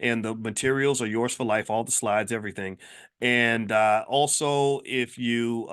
and the materials are yours for life, all the slides, everything. And also, if you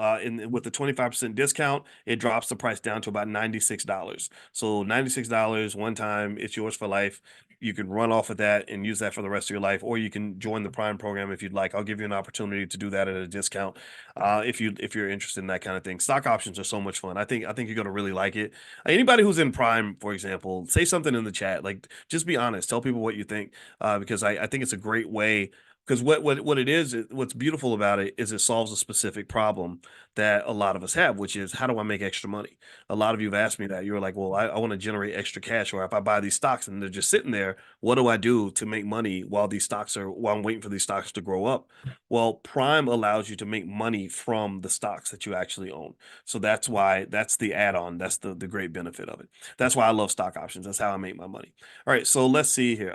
with the 25% discount, it drops the price down to about $96. So $96 one time, it's yours for life. You can run off of that and use that for the rest of your life, or you can join the Prime program if you'd like. I'll give you an opportunity to do that at a discount if you're interested in that kind of thing. Stock options are so much fun. I think you're gonna really like it. Anybody who's in Prime, for example, say something in the chat. Like, just be honest. Tell people what you think, because I think it's a great way. Because what it is, what's beautiful about it is it solves a specific problem that a lot of us have, which is, how do I make extra money? A lot of you have asked me that. You're like, well, I want to generate extra cash, or if I buy these stocks and they're just sitting there, what do I do to make money while I'm waiting for these stocks to grow up? Well, Prime allows you to make money from the stocks that you actually own. So that's the add-on. That's the great benefit of it. That's why I love stock options. That's how I make my money. All right, so let's see here.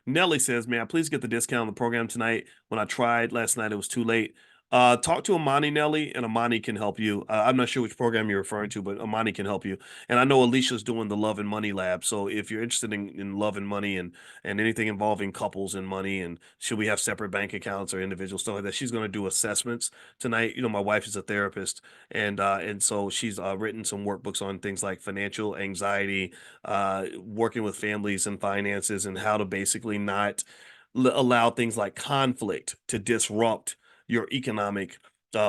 Nelly says, "May I please get the discount on the program tonight? When I tried last night, it was too late." Talk to Amani, Nelly, and Amani can help you. I'm not sure which program you're referring to, but Amani can help you. And I know Alicia's doing the Love and Money Lab. So if you're interested in love and money and anything involving couples and money, and should we have separate bank accounts or individual stuff like that, she's going to do assessments tonight. You know, my wife is a therapist, and so she's written some workbooks on things like financial anxiety, working with families and finances, and how to basically not allow things like conflict to disrupt your economic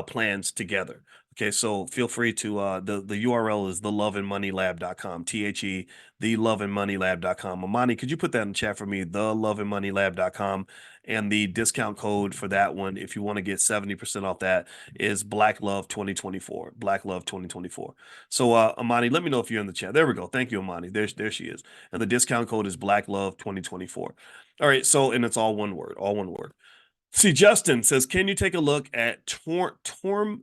plans together. Okay, so feel free to the URL is theloveandmoneylab.com, THE, theloveandmoneylab.com. Amani, could you put that in the chat for me? Theloveandmoneylab.com. And the discount code for that one, if you want to get 70% off that, is Black Love 2024. Black Love 2024. So Amani, let me know if you're in the chat. There we go. Thank you, Amani. There she is. And the discount code is Black Love 2024. All right, so and it's all one word, all one word. See, Justin says, can you take a look at Tourmaline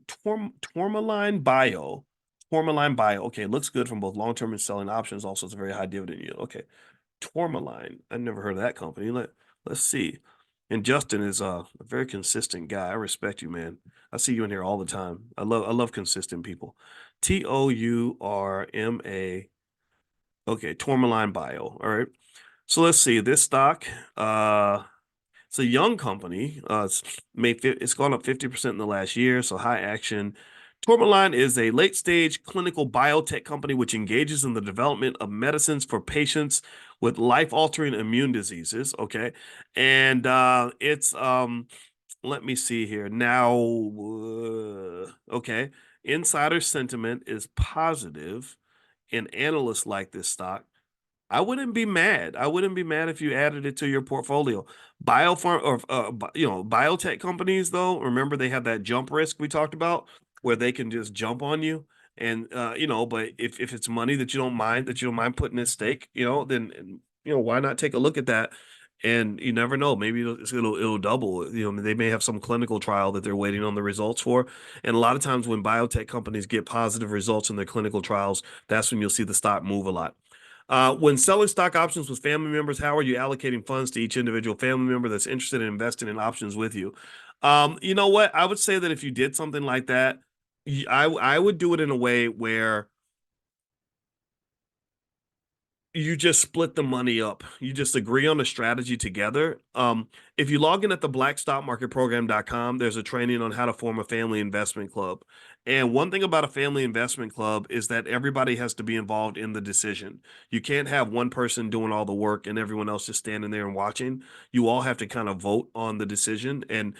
Bio? Tourmaline Bio. Okay, looks good from both long-term and selling options. Also, it's a very high dividend yield. Okay. Tourmaline. I never heard of that company. Let's see. And Justin is a very consistent guy. I respect you, man. I see you in here all the time. I love consistent people. Tourma. Okay, Tourmaline Bio. All right. So let's see. This stock, it's a young company. It's gone up 50% in the last year, so high action. Tourmaline is a late-stage clinical biotech company which engages in the development of medicines for patients with life-altering immune diseases. Okay, and it's let me see here now. Okay, insider sentiment is positive, and analysts like this stock. I wouldn't be mad. I wouldn't be mad if you added it to your portfolio. Biopharm or biotech companies, though, remember they have that jump risk we talked about, where they can just jump on you. And but if it's money that you don't mind putting at stake, then why not take a look at that? And you never know, maybe it'll double. They may have some clinical trial that they're waiting on the results for. And a lot of times when biotech companies get positive results in their clinical trials, that's when you'll see the stock move a lot. When selling stock options with family members, how are you allocating funds to each individual family member that's interested in investing in options with you? You know what? I would say that if you did something like that, I would do it in a way where you just split the money up. You just agree on a strategy together. If you log in at the blackstockmarketprogram.com, there's a training on how to form a family investment club. And one thing about a family investment club is that everybody has to be involved in the decision. You can't have one person doing all the work and everyone else just standing there and watching. You all have to kind of vote on the decision. And